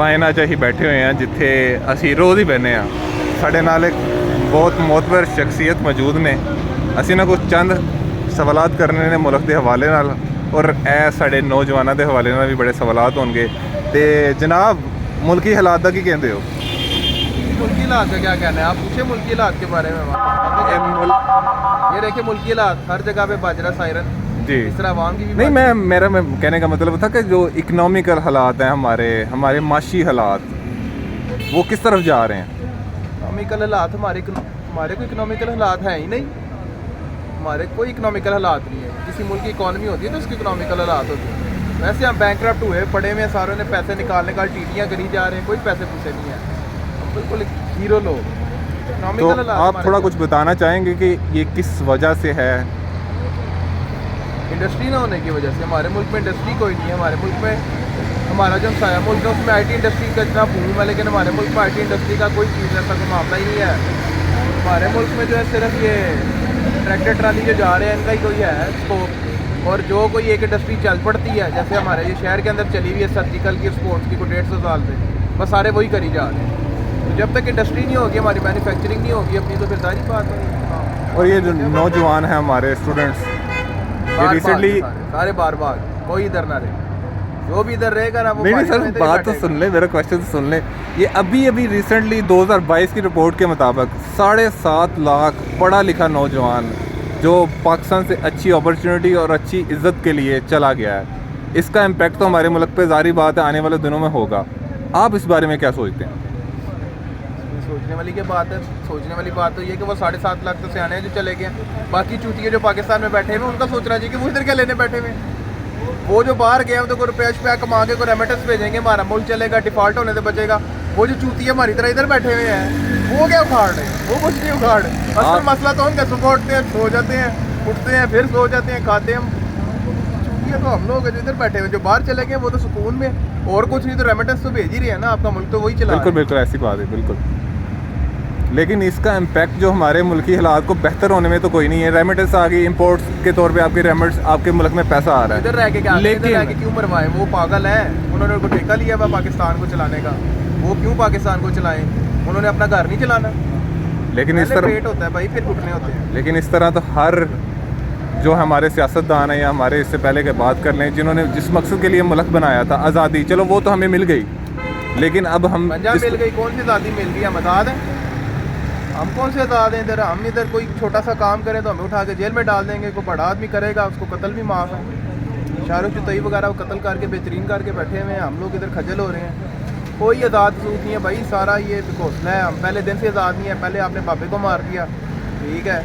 ਵਾਇਨਾ 'ਚ ਅਸੀਂ ਬੈਠੇ ਹੋਏ ਹਾਂ ਜਿੱਥੇ ਅਸੀਂ ਰੋਜ਼ ਹੀ ਬਹਿੰਦੇ ਹਾਂ। ਸਾਡੇ ਨਾਲ ਇੱਕ ਬਹੁਤ ਮੋਤਬਰ ਸ਼ਖਸੀਅਤ ਮੌਜੂਦ ਨੇ। ਅਸੀਂ ਨਾ ਕੁਝ ਚੰਦ ਸਵਾਲਾਤ ਕਰਨੇ ਨੇ ਮੁਲਕ ਦੇ ਹਵਾਲੇ ਨਾਲ, ਔਰ ਇਹ ਸਾਡੇ ਨੌਜਵਾਨਾਂ ਦੇ ਹਵਾਲੇ ਨਾਲ ਵੀ ਬੜੇ ਸਵਾਲਾत होंगे। तो जनाब, मुल्की हालात का की कहते हो? मुल्की हालात का क्या कहना है, आप पूछे मुल्की हालात के बारे में। ये देखिए मुल्की हालात हर जगह पे बज रहा सायरन जी। इस तरह आवाम की भी नहीं, मेरा कहने का मतलब था कि जो इकनॉमिकल हालात हैं हमारे माशी हालात, वो किस तरफ जा रहे हैं? इकनॉमिकल हालात हमारे कोई इकनॉमिकल हालात है ही नहीं। हमारे कोई इकनॉमिकल हालात नहीं है। किसी मुल्क की इकॉनमी होती है तो उसकी इकनॉमिकल हालात होती है। वैसे हम बैंकक्रप्ट हुए पड़े हुए सारों ने पैसे निकालने का टीटियाँ करी जा रहे हैं, कोई पैसे पूछे नहीं है, हम बिल्कुल हीरो लोग। तो आप थोड़ा कुछ बताना चाहेंगे कि ये किस वजह से है? इंडस्ट्री ना होने की वजह से। हमारे मुल्क में इंडस्ट्री कोई नहीं है। हमारे मुल्क में हमारा जो साया मुल्क है उसमें IT इंडस्ट्री का इतना बूम है, लेकिन हमारे मुल्क में IT इंडस्ट्री का कोई चीज़ ऐसा कोई मामला ही नहीं है। हमारे मुल्क में जो है सिर्फ ये ट्रैक्टर ट्राली जो जा रहे हैं इनका ही कोई है स्कोप, और जो कोई एक इंडस्ट्री चल पड़ती है, जैसे हमारे ये शहर के अंदर चली हुई है सर्जिकल की, स्पोर्ट्स की, कोई 150 साल से, बस सारे वही करी जा रहे हैं। तो जब तक इंडस्ट्री नहीं होगी, हमारी मैन्युफैक्चरिंग नहीं होगी अपनी, तो फिर सारी बात है। और ये जो नौजवान हैं हमारे स्टूडेंट्स, ये रिसेंटली सारे बार कोई इधर ना रहे, जो भी इधर रहेगा ना वो नहीं सर, बात तो सुन ले, मेरा क्वेश्चन तो सुन ले। ये अभी रिसेंटली 2022 की रिपोर्ट के मुताबिक 7.5 लाख पढ़ा लिखा नौजवान जो पाकिस्तान से अच्छी अपॉर्चुनिटी और अच्छी इज़्ज़त के लिए चला गया है। इसका इम्पैक्ट तो हमारे मुल्क पे ज़ाहिर बात है आने वाले दिनों में होगा। आप इस बारे में क्या सोचते हैं? सोचने वाली बात तो ये कि वो 7.5 लाख तो सियाने हैं जो चले गए। बाकी चूतिए जो पाकिस्तान में बैठे हुए उनका सोचना चाहिए कि वो इधर क्या लेने बैठे हुए। वो जो बाहर गए तो कोई रुपया कमा के कोई रेमिटेंस भेजेंगे, हमारा मुल्क चलेगा, डिफॉल्ट होने से बचेगा। वो जो चूतिए हमारी तरह इधर बैठे हुए हैं वो क्या उखाड़ रहे हैं? वो कुछ नहीं उखाड़ रहे। असल मसला तो उनका सुबह उठते हैं, सो जाते हैं, उठते हैं, फिर सो जाते हैं, खाते हैं। चूतिए तो हम लोग जो इधर बैठे हुए, जो बाहर चले गए वो तो सुकून में, और कुछ नहीं तो रेमिटेंस तो भेज ही रही है ना, आपका मुल्क तो वही चला। बिल्कुल ऐसी बात है, बिल्कुल। लेकिन इसका इम्पैक्ट जो हमारे मुल्की हालात को बेहतर होने में तो कोई नहीं है। रेमिटेंस आ गई, इंपोर्ट्स के तौर पे आपके रेमिटेंस आपके मुल्क में पैसा आ रहा है। इधर रह के क्या, लेकिन रह के क्यों मरवाए? वो पागल है, उन्होंने उनको ठेका लिया हुआ पाकिस्तान को चलाने का। वो क्यों पाकिस्तान को चलाएं? उन्होंने अपना घर नहीं चलाना। लेकिन इस तरह पेट होता है भाई, फिर घुटने होते हैं। लेकिन इस तरह तो हर जो हमारे सियासतदान हैं या हमारे इससे पहले के बात कर लें, जिन्होंने जिस मकसद के लिए मुल्क बनाया था, आज़ादी, चलो वो तो हमें मिल गई, लेकिन अब हम मिल गई, कौन सी आज़ादी मिल गई? हम आज़ाद हैं? हम कौन से आज़ाद हैं? इधर हम इधर कोई छोटा सा काम करें तो हमें उठा के जेल में डाल देंगे। कोई बड़ा आदमी करेगा उसको कत्ल भी माफ़ है। शाहरुख तई वगैरह को कत्ल करके बेहतरीन करके बैठे हुए हैं, हम लोग इधर खजल हो रहे हैं। कोई आज़ाद सूद नहीं है भाई, सारा ये घोषणा है। हम पहले दिन से आज़ाद नहीं है। पहले आपने बाबे को मार दिया, ठीक है,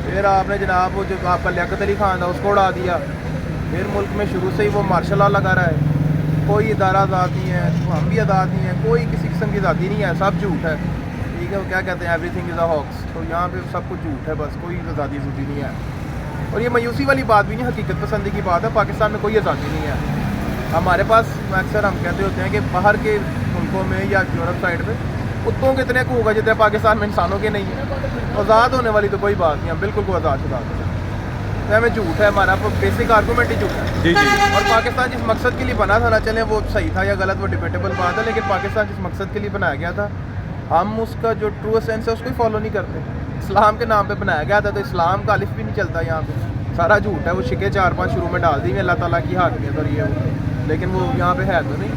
फिर आपने जनाब वो जो आपका लियाकत अली खान था उसको उड़ा दिया, फिर मुल्क में शुरू से ही वो मार्शल लॉ लगा रहा है। कोई इदारा आज़ाद नहीं है, तो हम भी आज़ाद नहीं है। कोई किसी किस्म की आज़ादी नहीं है, सब झूठ है, ठीक है। वो क्या कहते हैं, एवरीथिंग इज़ अ हॉक्स। तो यहाँ पे सब कुछ झूठ है, बस कोई आज़ादी सूदी नहीं है। और ये मायूसी वाली बात भी नहीं, हकीकत पसंदी की बात है। पाकिस्तान में कोई आज़ादी नहीं है। हमारे पास अक्सर हम कहते होते हैं कि बाहर के मुल्कों में या यूरोप साइड में कुत्तों के इतने को होगा जितने पाकिस्तान में इंसानों के नहीं है। आज़ाद होने वाली तो कोई बात नहीं है, बिल्कुल को आज़ाद तो हमें झूठ है। हमारा बेसिक आर्गूमेंट ही झूठ है। जी। और पाकिस्तान जिस मकसद के लिए बना था, ना चले वो सही था या गलत, वो डिबेटेबल बात है, लेकिन पाकिस्तान जिस मकसद के लिए बनाया गया था, हम उसका जो ट्रू सेंस है उसको ही फॉलो नहीं करते। इस्लाम के नाम पे बनाया गया था, तो इस्लाम का अलिफ भी नहीं चलता यहाँ पे, सारा झूठ है। वो शिके 4-5 शुरू में डाल दी अल्लाह ताला की हाकमियत और ये वो, लेकिन वो यहाँ पे है तो नहीं।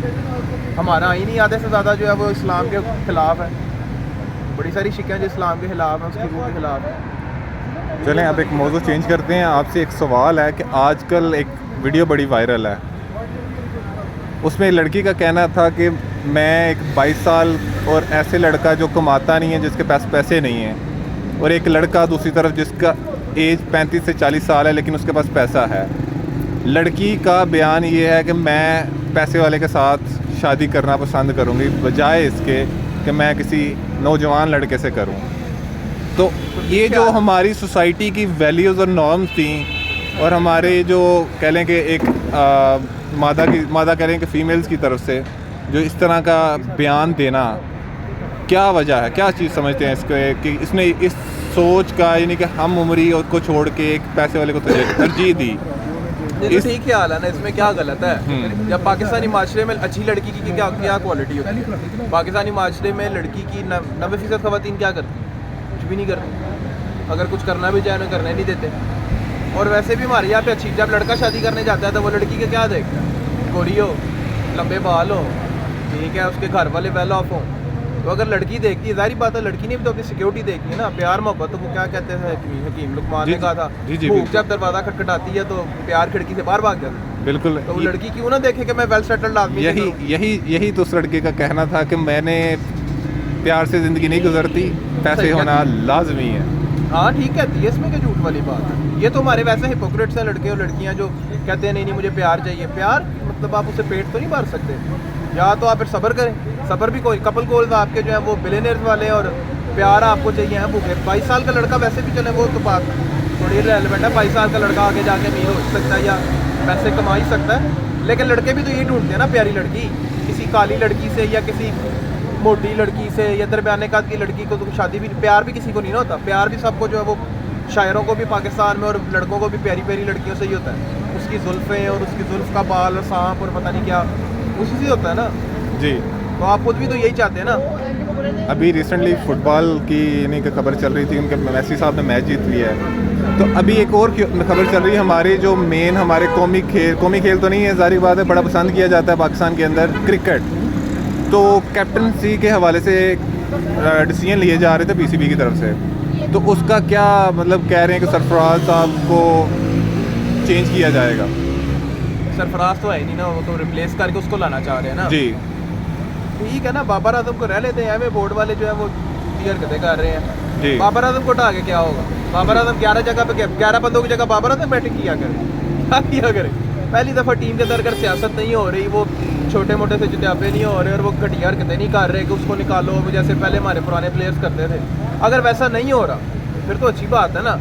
हमारा आईन ही आधे से ज़्यादा जो है वो इस्लाम के ख़िलाफ़ है। बड़ी सारी शिकें जो इस्लाम के ख़िलाफ़ हैं, उसकी रूह के ख़िलाफ़ है। चलें अब एक मौजू चेंज करते हैं। आपसे एक सवाल है कि आजकल एक वीडियो बड़ी वायरल है, उसमें लड़की का कहना था कि मैं एक 22 साल और ऐसे लड़का जो कमाता नहीं है, जिसके पास पैसे नहीं हैं, और एक लड़का दूसरी तरफ जिसका एज 35 से 40 साल है लेकिन उसके पास पैसा है। लड़की का बयान ये है कि मैं पैसे वाले के साथ शादी करना पसंद करूँगी बजाय इसके कि मैं किसी नौजवान लड़के से करूँ। तो ये जो हमारी सोसाइटी की वैल्यूज़ और नॉर्म्स थी, और हमारे जो कह लें कि एक मादा कह लें कि फ़ीमेल्स की तरफ से जो इस तरह का बयान देना, क्या वजह है, क्या चीज़ समझते हैं इसको कि इसने इस सोच का, यानी कि हम उम्री को छोड़ के एक पैसे वाले को तरजीह दी? ये तो ठीक ख्याल है ना, इसमें क्या गलत है? जब पाकिस्तानी माशरे में अच्छी लड़की की क्या क्या क्वालिटी होती है? पाकिस्तानी माशरे में लड़की की 90% ख़वातीन क्या करती हैं? कुछ भी नहीं करती। अगर कुछ करना भी चाहे तो करने नहीं देते। और वैसे भी हमारे यहाँ पे अच्छी, जब लड़का शादी करने जाता है तो वो लड़की के क्या देखता है? गोरी हो, लंबे बाल हो, ठीक है, उसके घर वाले वेल ऑफ हो। तो अगर लड़की देखती है, जाहिर बात है लड़की ने भी तो अपनी सिक्योरिटी देखी है ना, प्यार मोहब्बत। तो वो क्या कहते हैं, हकीम लुकमान ने कहा था, भूख जब दरवाज़ा खटखटाती है तो प्यार खिड़की से बाहर भाग जाता है। बिल्कुल। तो वो लड़की क्यों ना देखे कि मैं वेल सेटल्ड आदमी। यही तो उस लड़के का कहना था कि मैंने प्यार से ज़िंदगी नहीं गुजरती, पैसे होना लाजमी है। हाँ ठीक कहती है, इसमें क्या झूठ वाली बात है? ये तो हमारे वैसे हिपोक्रेट्स हैं लड़के और लड़कियाँ जो कहते हैं नहीं मुझे प्यार चाहिए। प्यार मतलब आप उसे पेट तो नहीं भर सकते, या तो आप फिर सब्र करें। सब्र भी कोई कपल गोल्स आपके जो है वो बिलियनर्स वाले, और प्यार आपको चाहिए है भूखे। 22 साल का लड़का वैसे भी चले, वो तो बात थोड़ी रेलिवेंट है। 22 साल का लड़का आगे जाके अमीर हो सकता है या पैसे कमा ही सकता है, लेकिन लड़के भी तो यही ढूंढते हैं ना, प्यारी लड़की। किसी काली लड़की से या किसी मोटी लड़की से या दरमियाने कद की लड़की को तो शादी भी, प्यार भी किसी को नहीं होता। प्यार भी सबको जो है वो शायरों को भी पाकिस्तान में और लड़कों को भी प्यारी प्यारी लड़कियों से ही होता है। उसकी जुल्फ़ें और उसकी जुल्फ़ का बाल और सांप और पता नहीं क्या उसी से होता है ना जी। तो आप खुद भी तो यही चाहते हैं ना। अभी रिसेंटली फुटबॉल की इन्हीं की खबर चल रही थी, उनके मेसी साहब ने मैच जीत लिया है। तो अभी एक और खबर चल रही है, हमारे जो मेन हमारे कौमी खेल तो नहीं है, जाहिर बात है बड़ा पसंद किया जाता है पाकिस्तान के अंदर, क्रिकेट। तो कैप्टनसी के हवाले से डिसीजन लिए जा रहे थे पीसीबी की तरफ से, तो उसका क्या मतलब कह रहे हैं कि सरफराज साहब को चेंज किया जाएगा। सरफराज तो है नहीं ना, वो तो रिप्लेस करके उसको लाना चाह रहे हैं ना। जी ठीक है ना, बाबर आजम को रह लेते हैं, हमें बोर्ड वाले जो है वो क्लियर कर रहे हैं जी। बाबर आजम को हटा के क्या होगा? बाबर आजम 11 जगह पे 11 बंदों की जगह बाबर आजम बैटिंग किया करे, क्या किया करे? पहली दफ़ा टीम के अंदर अगर सियासत नहीं हो रही, वो छोटे मोटे से जुटापे नहीं हो रहे और वो घटिया हरकतें नहीं कर रहे कि उसको निकालो जैसे पहले हमारे पुराने प्लेयर्स करते थे, अगर वैसा नहीं हो रहा फिर तो अच्छी बात है ना।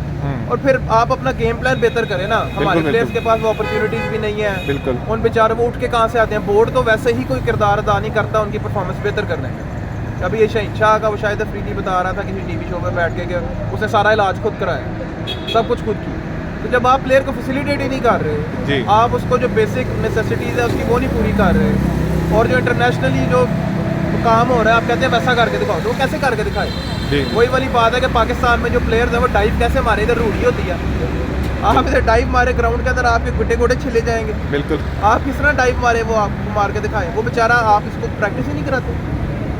और फिर आप अपना गेम प्लान बेहतर करें ना। हमारे प्लेयर्स के पास वो अपॉर्चुनिटीज भी नहीं है, बिल्कुल। उन बेचारों वो उठ के कहाँ से आते हैं? बोर्ड तो वैसे ही कोई किरदार अदा नहीं करता उनकी परफॉर्मेंस बेहतर करने में। अभी ये शहीद शाह का वो शायद अफरीदी बता रहा था किसी टीवी शो में बैठ के कि उसने सारा इलाज खुद कराया, सब कुछ खुद की। तो जब आप प्लेयर को फैसिलिटेट ही नहीं कर रहे, आप उसको जो बेसिक नेसेसिटीज़ है उसकी वो नहीं पूरी कर रहे, और जो इंटरनेशनली जो काम हो रहा है आप कहते हैं वैसा करके दिखाओ, तो वो कैसे करके दिखाए? वही वाली बात है कि पाकिस्तान में जो प्लेयर्स हैं वो डाइव कैसे मारे, इधर रूढ़ी होती है। आप इधर डाइव मारे ग्राउंड के अंदर आपके गुड्डे गोडे छिले जाएंगे। बिल्कुल। आप किस तरह डाइव मारे वो आपको मार के दिखाएं? वो बेचारा आप इसको प्रैक्टिस ही नहीं कराते।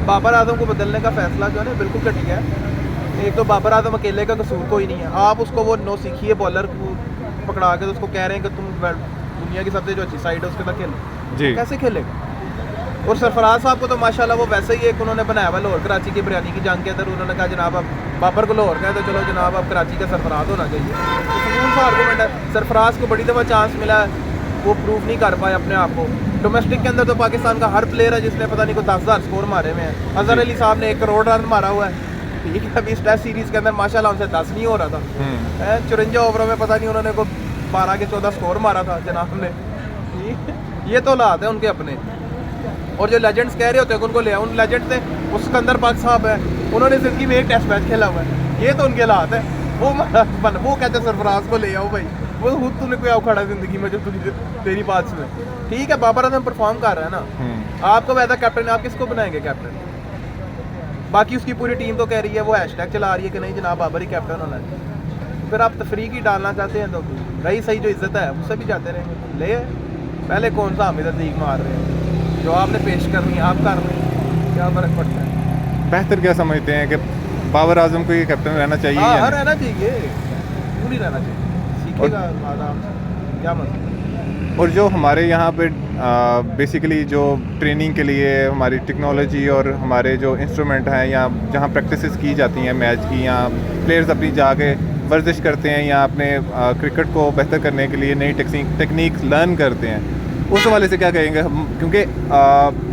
बाबर आजम को बदलने का फैसला जो है ना बिल्कुल घटिया है। एक तो बाबर आजम अकेले का कसूर कोई नहीं है, आप उसको वो नौ सीखिए बॉलर को पकड़ा के तो उसको कह रहे हैं कि तुम दुनिया की सबसे जो अच्छी साइड है उसके साथ खेलो जी, कैसे खेलेगा? और सरफराज साहब को तो माशाल्लाह वो वैसे ही एक उन्होंने बनाया हुआ लाहौर कराची की बिरयानी की जंग के अंदर, उन्होंने कहा जनाब आप बाबर को लाहौर का है तो चलो जनाब आप कराची का सरफराज होना चाहिए। तो कौन सा आर्गूमेंट है? सरफराज को बड़ी दफ़ा चांस मिला है, वो प्रूव नहीं कर पाए अपने आप को। डोमेस्टिक के अंदर तो पाकिस्तान का हर प्लेयर है जिसने पता नहीं को 10,000 स्कोर मारे हुए हैं। अजहर अली साहब ने 1 करोड़ रन मारा हुआ है, ठीक है। अभी इस टेस्ट सीरीज़ के अंदर माशाल्लाह उनसे 10 नहीं हो रहा था, 54 ओवरों में पता नहीं उन्होंने को 12 के 14 स्कोर मारा था जनाब ने। ये तो हालात है उनके अपने। और जो लेजेंड्स कह रहे होते हैं उनको ले आओ, उन लेजेंड से वो सिकंदर पाक साहब है, उन्होंने ज़िंदगी में 1 टेस्ट मैच खेला हुआ है। ये तो उनके हालात है। वो कहते हैं सरफराज को ले आओ भाई, वो खुद तूने कोई आओ खड़ा ज़िंदगी में जो तुझे तेरी बात सुने। ठीक है, बाबर आजम परफॉर्म कर रहा है ना, आपको वैसा कैप्टन आप किसको बनाएंगे कैप्टन? बाकी उसकी पूरी टीम तो कह रही है, वो हैशटैग चला रही है कि नहीं जनाब बाबर ही कैप्टन होना है। फिर आप तफरीक ही डालना चाहते हैं तो रही सही जो इज्जत है उससे भी जाते रहेंगे। ले पहले कौन सा हम इधर दीख मार रहे हैं, जो आपने पेश करनी है आप कर रहे हैं, क्या फ़र्क पड़ता है? बेहतर क्या समझते हैं कि बाबर आजम को ये कैप्टन रहना चाहिए? हाँ रहना चाहिए, क्यों नहीं रहना चाहिए? सीखेगा आराम से, क्या मतलब। और जो हमारे यहाँ पे बेसिकली जो ट्रेनिंग के लिए हमारी टेक्नोलॉजी और हमारे जो इंस्ट्रूमेंट हैं या जहाँ प्रैक्टिसेस की जाती हैं मैच की, या प्लेयर्स अपनी जाके वर्जिश करते हैं या अपने क्रिकेट को बेहतर करने के लिए नई टेक्निक लर्न करते हैं, उस हवाले से क्या कहेंगे हम? क्योंकि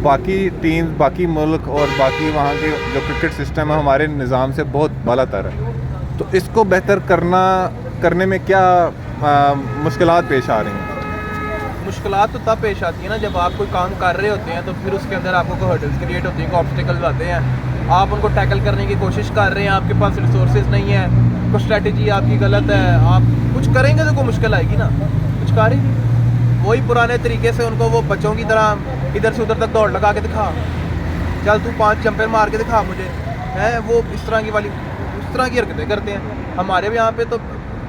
बाकी टीम्स, बाकी मुल्क और बाकी वहाँ के जो क्रिकेट सिस्टम है हमारे निज़ाम से बहुत बालातर है, तो इसको बेहतर करने में क्या मुश्किलात पेश आ रही हैं? मुश्किलात तो तब पेश आती है ना जब आप कोई काम कर रहे होते हैं तो फिर उसके अंदर आपको कोई हर्डल्स क्रिएट होती हैं, ऑब्स्टिकल्स आते हैं, आप उनको टैकल करने की कोशिश कर रहे हैं, आपके पास रिसोर्सेज नहीं है, कोई स्ट्रेटजी आपकी गलत है, आप कुछ करेंगे तो कोई मुश्किल आएगी ना, कुछ कर ही नहीं। वही पुराने तरीके से उनको वो बच्चों की तरह इधर से उधर तक दौड़ लगा के दिखा, चल तू 5 जंपर मार के दिखा मुझे, है वो इस तरह की वाली उस तरह की हरकतें करते हैं। हमारे भी यहाँ पे तो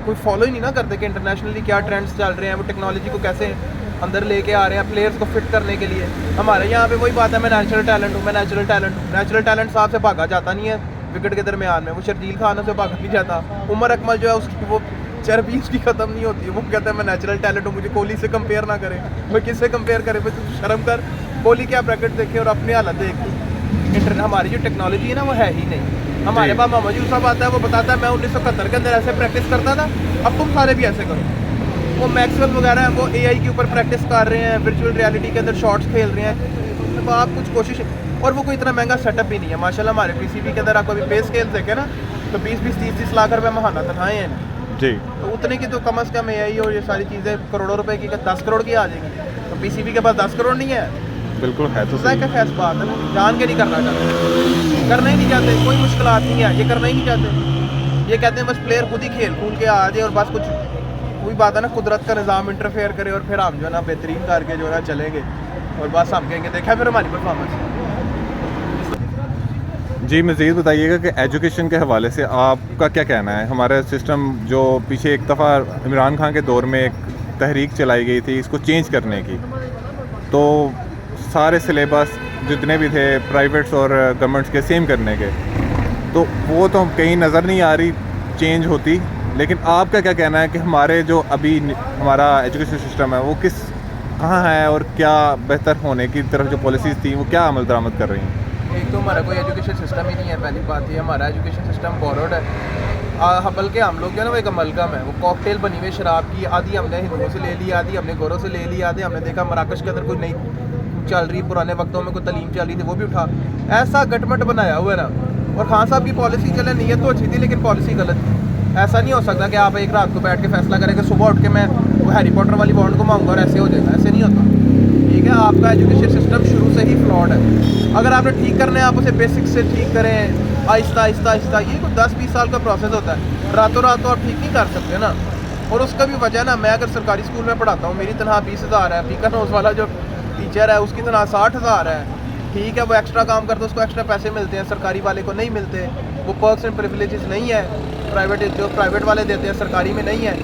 कोई फॉलो ही नहीं ना करते कि इंटरनेशनली क्या ट्रेंड्स चल रहे हैं, वो टेक्नोलॉजी को कैसे अंदर लेके आ रहे हैं प्लेयर्स को फिट करने के लिए। हमारे यहाँ पे वही बात है, मैं नेचुरल टैलेंट हूँ, मैं नेचुरल टैलेंट हूँ। नेचुरल टैलेंट साहब से भागा जाता नहीं है विकेट के दरमियान में, वो शर्जील खान से भागा नहीं जाता। उमर अकमल जो है उसकी वो चर्बी उसकी खत्म नहीं होती है, वो कहता है मैं नेचुरल टैलेंट हूँ, मुझे कोहली से कंपेयर ना करे। मैं किससे कंपेयर करे, मैं तू शर्म कर। कोहली क्या ब्रैकेट देखे और अपनी हालत देख। हमारी जो टेक्नोलॉजी है ना वो है ही नहीं। हमारे पास मोहम्मद यूसुफ साहब आता है, वो बताता है मैं 1971 के अंदर ऐसे प्रैक्टिस करता था, अब तुम सारे भी ऐसे करो। वो मैक्सवेल वगैरह वो एआई के ऊपर प्रैक्टिस कर रहे हैं, वर्चुअल रियलिटी के अंदर शॉट्स खेल रहे हैं। तो आप कुछ कोशिश, और वो कोई इतना महंगा सेटअप भी नहीं है माशाल्लाह। हमारे पीसीबी के अंदर आपको अभी पे स्केल देखे ना तो 20-20, 30-30 लाख रुपये महाना तनख्वाहें हैं जी। तो उतने की तो कम अज़ कम एआई और ये सारी चीज़ें करोड़ों रुपए की 10 करोड़ की आ जाएगी। तो पीसीबी के पास 10 करोड़ नहीं है, बिल्कुल है तो क्या खैस बात है ना, जान के नहीं करना चाहते, करना ही नहीं चाहते, कोई मुश्किलात नहीं है, ये करना ही नहीं चाहते। ये कहते हैं बस प्लेयर खुद ही खेल कूद के आ जाए और बस कुछ वही बात है ना, कुदरत का निज़ाम इंटरफेयर करे और फिर हम जो है ना बेहतरीन करके जो है ना चलेंगे और बस हम कहेंगे देखा फिर हमारी परफॉर्मेंस। जी मज़ीद बताइएगा कि एजुकेशन के हवाले से आपका क्या कहना है। हमारा सिस्टम जो पीछे एक दफ़ा इमरान खान के दौर में एक तहरीक चलाई गई थी इसको चेंज करने की, तो सारे सिलेबस जितने भी थे प्राइवेट्स और गवर्नमेंट्स के सेम करने के, तो वो तो कहीं नज़र नहीं आ रही चेंज होती। लेकिन आपका क्या कहना है कि हमारे जो अभी हमारा एजुकेशन सिस्टम है वो कहाँ है और क्या बेहतर होने की तरफ जो पॉलिसीज़ थी वो क्या अमल दरामद कर रही हैं? एक तो हमारा कोई एजुकेशन सिस्टम ही नहीं है, पहली बात ये हमारा एजुकेशन सिस्टम बोरोड है। बल्कि हम लोग जो है ना वो एक अमलगम है, वो कॉकटेल बनी हुई शराब की, आधी हमने हिंदुओं से ले ली, आधी हमने गोरों से ले ली, आधी हमने देखा मराकश के अंदर कोई नई चल रही पुराने वक्तों में कोई तलीम चल रही थी वो भी उठा, ऐसा गटमट बनाया हुआ है ना। और खान साहब की पॉलिसी चले नीयत तो अच्छी थी लेकिन पॉलिसी गलत थी। ऐसा नहीं हो सकता कि आप एक रात को बैठ के फैसला करें कि सुबह उठ के मैं वो हैरी पॉटर वाली बॉन्ड घुमाऊंगा और ऐसे हो जाएगा, ऐसे नहीं होता। ठीक है, आपका एजुकेशन सिस्टम शुरू से ही फ्लॉड है। अगर आपने ठीक करना है आप उसे बेसिक से ठीक करें, आहिस्ता आहिस्ता आहिस्ता। ये कोई 10-20 साल का प्रोसेस होता है, रातों रात तो आप ठीक नहीं कर सकते ना। और उसका भी वजह ना, मैं अगर सरकारी स्कूल में पढ़ाता हूँ, मेरी तनख्वाह 20,000 है, बीकर हाउस वाला जो टीचर है उसकी तनख्वाह 60,000 है। ठीक है, वो एक्स्ट्रा काम करते उसको एक्स्ट्रा पैसे मिलते हैं, सरकारी वाले को नहीं मिलते। वो पर्क्स एंड प्रिविलेजेस नहीं है प्राइवेट वाले देते हैं, सरकारी में नहीं है।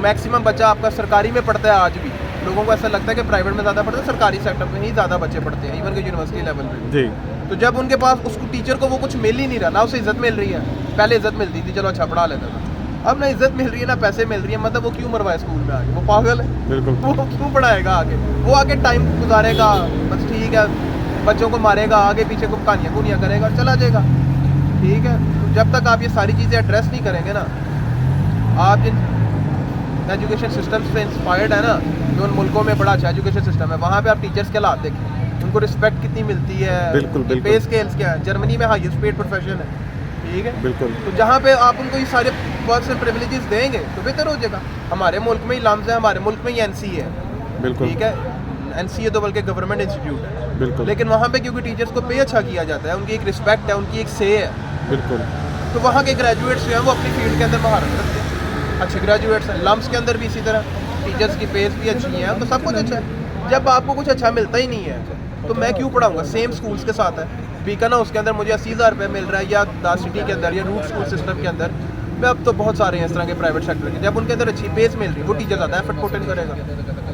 मैक्सिमम बच्चा आपका सरकारी में पढ़ता है आज भी। लोगों को ऐसा लगता है कि प्राइवेट में ज़्यादा पढ़ते हैं, सरकारी सेक्टर में ही ज़्यादा बच्चे पढ़ते हैं, इवन के यूनिवर्सिटी लेवल पे जी। तो जब उनके पास उसको टीचर को वो कुछ मिल ही नहीं रहा, ना उसे इज्जत मिल रही है। पहले इज्जत मिलती थी, चलो अच्छा पढ़ा लेता था, अब ना इज्जत मिल रही है ना पैसे मिल रही है। मतलब वो क्यों मरवाए स्कूल में आगे, वो पागल है, बिल्कुल। वो क्यों पढ़ाएगा आगे, वो आगे टाइम गुजारेगा बस, ठीक है, बच्चों को मारेगा, आगे पीछे को कहानियाँ करेगा और चला जाएगा। ठीक है, तो जब तक आप ये सारी चीज़ें एड्रेस नहीं करेंगे ना, आप जिन एजुकेशन सिस्टम से इंस्पायर्ड है ना, जो उन मुल्कों में बड़ा अच्छा एजुकेशन सिस्टम है, वहाँ पे आप टीचर्स के हालात देखें, उनको रिस्पेक्ट कितनी मिलती है, बिल्कुल बिल्कुल। पे स्केल्स क्या है, जर्मनी में हाईएस्ट पेड प्रोफेशन है। ठीक है, बिल्कुल। तो जहाँ पे आप उनको ये सारे वर्क्स एंड प्रिविलेजेस देंगे तो बेहतर हो जाएगा। हमारे मुल्क में ही लम्स है, हमारे मुल्क में ही एनसी है। बिल्कुल। ठीक है, एनसी तो बल्कि गवर्नमेंट इंस्टीट्यूट है। बिल्कुल। लेकिन वहाँ पे क्योंकि टीचर्स को पे अच्छा किया जाता है, उनकी एक रिस्पेक्ट है, उनकी एक से है, बिल्कुल, तो वहाँ के ग्रेजुएट्स जो हैं वो अपनी फील्ड के अंदर महारत रखते हैं, अच्छे ग्रेजुएट्स हैं। लम्स के अंदर भी इसी तरह टीचर्स की पेस भी अच्छी हैं, तो सब कुछ अच्छा है। जब आपको कुछ अच्छा मिलता ही नहीं है तो मैं क्यों पढ़ाऊँगा। सेम स्कूल्स के साथ है, बीकन हाउस के अंदर मुझे 80,000 रुपये मिल रहा है, या द सिटी के अंदर या रूट स्कूल सिस्टम के अंदर, मैं अब तो बहुत सारे हैं इस तरह के प्राइवेट सेक्टर के, जब उनके अंदर अच्छी पेस मिल रही है वो टीचर ज़्यादा एफर्ट पुट इन करेगा।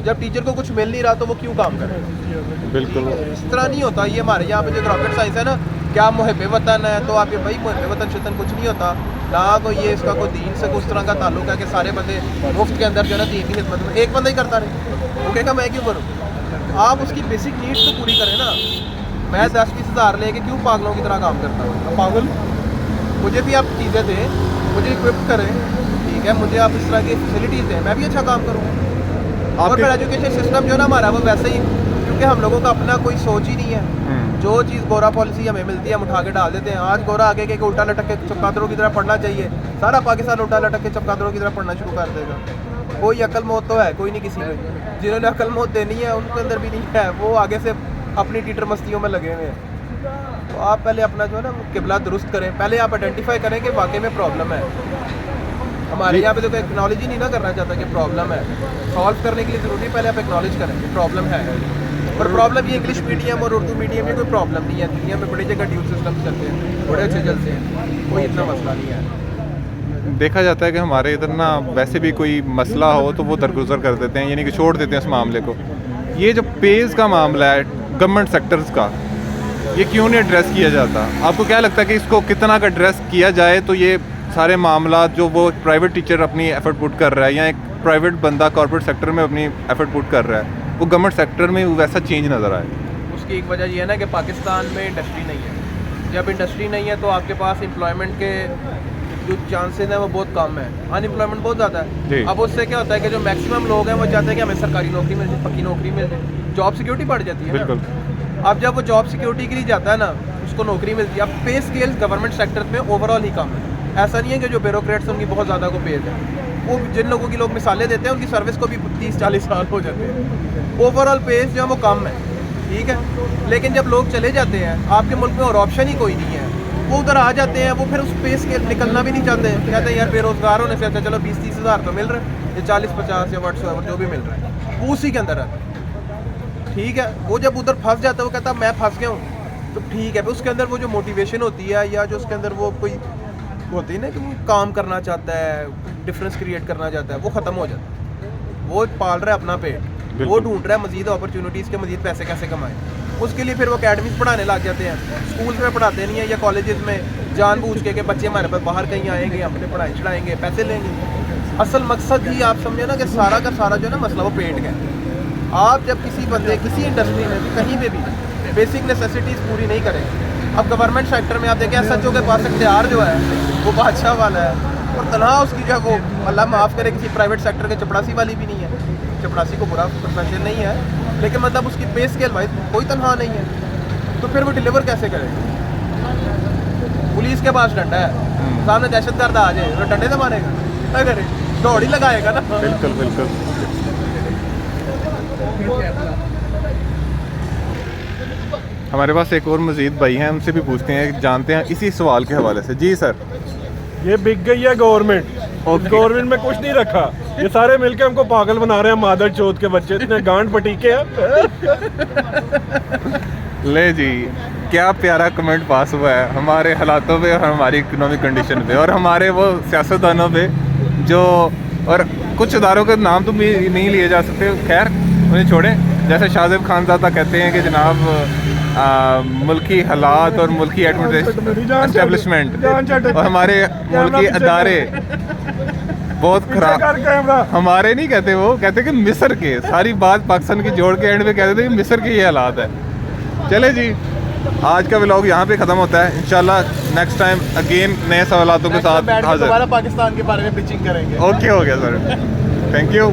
जब टीचर को कुछ मिल नहीं रहा तो वो क्यों काम करेगा। बिल्कुल इस तरह नहीं होता। ये हमारे यहाँ पे जो रॉकेट साइंस है ना, क्या मुहब्बे वतन है, तो आप ये भाई मुहब्बे वतन शतन कुछ नहीं होता ना, कोई ये इसका कोई दीन से उस तरह का ताल्लुक है कि सारे बंदे मुफ्त के अंदर जो है ना दीन की खिदमत में, एक बंदा ही करता रहे, वो कहेगा मैं क्यों करूँ। आप उसकी बेसिक नीड्स तो पूरी करें ना। मैं 10-20 हज़ार लेके क्यों पागलों की तरह काम करता हूँ, पागल। मुझे भी आप चीज़ें दें, मुझे इक्विप करें, ठीक है, मुझे आप इस तरह की फैसिलिटीज़ दें, मैं भी अच्छा काम करूँ। और फिर एजुकेशन सिस्टम जो है ना हमारा वो वैसे ही, क्योंकि हम लोगों का अपना कोई सोच ही नहीं है। जो चीज़ गोरा पॉलिसी हमें मिलती है हम उठा के डाल देते हैं। आज गोरा आगे के उल्टा लटक के चमगादड़ों की तरह पढ़ना चाहिए, सारा पाकिस्तान उल्टा लटक के चमगादड़ों की तरह पढ़ना शुरू कर देगा। कोई अकल मौत तो है कोई नहीं किसी में, जिन्होंने अकल मौत देनी है उनके अंदर भी नहीं है, वो आगे से अपनी टीटर मस्तियों में लगे हुए हैं। तो आप पहले अपना जो है ना किबला दुरुस्त करें, पहले आप आइडेंटिफाई करें कि वाकई में प्रॉब्लम है। हमारे यहाँ पे तो कोई एक्नॉलेज ही नहीं ना करना चाहता कि प्रॉब्लम है। सॉल्व करने के लिए ज़रूरी है पहले आप एक्नॉलेज करें कि प्रॉब्लम है। पर प्रॉब्लम ये इंग्लिश मीडियम और उर्दू मीडियम में कोई प्रॉब्लम नहीं है। दुनिया में बड़ी जगह ड्यूल सिस्टम चलते हैं, बड़े अच्छे चलते हैं, कोई इतना मसला नहीं है। देखा जाता है कि हमारे इधर ना वैसे भी कोई मसला हो तो वो दरगुजर कर देते हैं, यानी कि छोड़ देते हैं उस मामले को। ये जो पेज का मामला है गवर्नमेंट सेक्टर्स का, ये क्यों नहीं एड्रेस किया जाता? आपको क्या लगता है कि इसको कितना का एड्रेस किया जाए तो ये सारे मामला जो वो प्राइवेट टीचर अपनी एफर्ट पुट कर रहा है या एक प्राइवेट बंदा कॉर्पोरेट सेक्टर में अपनी एफर्ट पुट कर रहा है, वो गवर्नमेंट सेक्टर में वैसा चेंज नज़र आए? उसकी एक वजह ये है ना कि पाकिस्तान में इंडस्ट्री नहीं है। जब इंडस्ट्री नहीं है तो आपके पास एम्प्लॉयमेंट के जो चांसेस हैं वो बहुत कम है, अनएम्प्लॉयमेंट बहुत ज़्यादा जी। है। अब उससे क्या होता है कि जो मैक्सिमम लोग हैं वो चाहते हैं कि हमें सरकारी नौकरी मिल जाए, पक्की नौकरी मिल जाए, जॉब सिक्योरिटी बढ़ जाती है ना। बिल्कुल। अब जब वो जॉब सिक्योरिटी के लिए जाता है ना, उसको नौकरी मिलती है। अब पे स्केल गवर्नमेंट सेक्टर में ओवरऑल ही कम है। ऐसा नहीं है कि जो ब्यूरोक्रेट्स उनकी बहुत ज़्यादा को पेज है, वो जिन लोगों की लोग मिसालें देते हैं उनकी सर्विस को भी 30-40 साल हो जाते हैं। ओवरऑल पेज जो है वो कम है, ठीक है। लेकिन जब लोग चले जाते हैं, आपके मुल्क में और ऑप्शन ही कोई नहीं है, वो उधर आ जाते हैं, वो फिर उस पे स्केल निकलना भी नहीं चाहते हैं। कहते हैं यार बेरोजगार होने से अच्छा चलो 20-30 हज़ार तो मिल रहा है, ये 40-50 या 100 जो भी मिल रहा है वो उसी के अंदर आता है, ठीक है। वो जब उधर फंस जाता है वो कहता है मैं फंस गया हूँ, तो ठीक है। फिर उसके अंदर वो जो मोटिवेशन होती है या जो उसके अंदर वो कोई होती है ना कि वो काम करना चाहता है, डिफरेंस क्रिएट करना चाहता है, वो ख़त्म हो जाता है। वो पाल रहा है अपना पेट, वो ढूंढ रहा है मजीद अपॉर्चुनिटीज़ के, मजीद पैसे कैसे कमाए। उसके लिए फिर वो अकेडमीज पढ़ाने लग जाते हैं, स्कूल में पढ़ाते नहीं है या कॉलेजेस में जानबूझ के कि बच्चे हमारे पास बाहर कहीं आएंगे, अपने पढ़ाई चढ़ाएंगे, पैसे लेंगे। असल मकसद ही आप समझे ना कि सारा का सारा जो है ना मसला वो पेट का है। आप जब किसी बंदे किसी इंडस्ट्री में भी कहीं पे भी बेसिक नेसेसिटीज़ पूरी नहीं करेंगे। अब गवर्नमेंट सेक्टर में आप देखें SHO के पास इख्तियार जो है वो बादशाह वाला है, और तनहा उसकी जो है वो अल्लाह माफ़ करे किसी प्राइवेट सेक्टर के चपड़ासी वाली भी नहीं है। चपड़ासी को बुरा प्रोफेशन नहीं है, लेकिन मतलब उसकी पे स्केल वाइज कोई तनहा नहीं है, तो फिर वो डिलीवर कैसे करेगा? पुलिस के पास डंडा है, सामने दहशतगर्द आ जाए तो डंडे से मारेगा, क्या करे? दौड़ ही लगाएगा ना। बिल्कुल बिल्कुल। हमारे पास एक और मजीद भाई हैं, उनसे भी पूछते हैं, जानते हैं इसी सवाल के हवाले से। जी सर। ये बिक गई है गवर्नमेंट, और गवर्नमेंट में कुछ नहीं रखा, ये सारे मिलके हमको पागल बना रहे हैं, मादर चौथ के बच्चे इतने गांड पटीके हैं। ले जी, क्या प्यारा कमेंट पास हुआ है हमारे हालातों पे और हमारी इकोनॉमिक कंडीशन पे और हमारे वो सियासतदानों पे जो, और कुछ इदारों के नाम तो भी नहीं लिए जा सकते, खैर उन्हें छोड़ें। जैसे शाहजेब खानज़ादा कहते हैं कि जनाब मुल्की हालात और मुल्की एस्टेब्लिशमेंट और हमारे मुल्की अदारे बहुत खराब। हमारे नहीं कहते, वो कहते कि मिस्र के, सारी बात पाकिस्तान की जोड़ के एंड में कहते थे कि मिस्र के ये हालात है। चले जी, आज का व्लॉग यहाँ पे ख़त्म होता है। इंशाल्लाह नेक्स्ट टाइम अगेन नए सवालों के साथ हाजिर। पाकिस्तान के बारे में पिचिंग करेंगे। ओके हो गया सर, थैंक यू।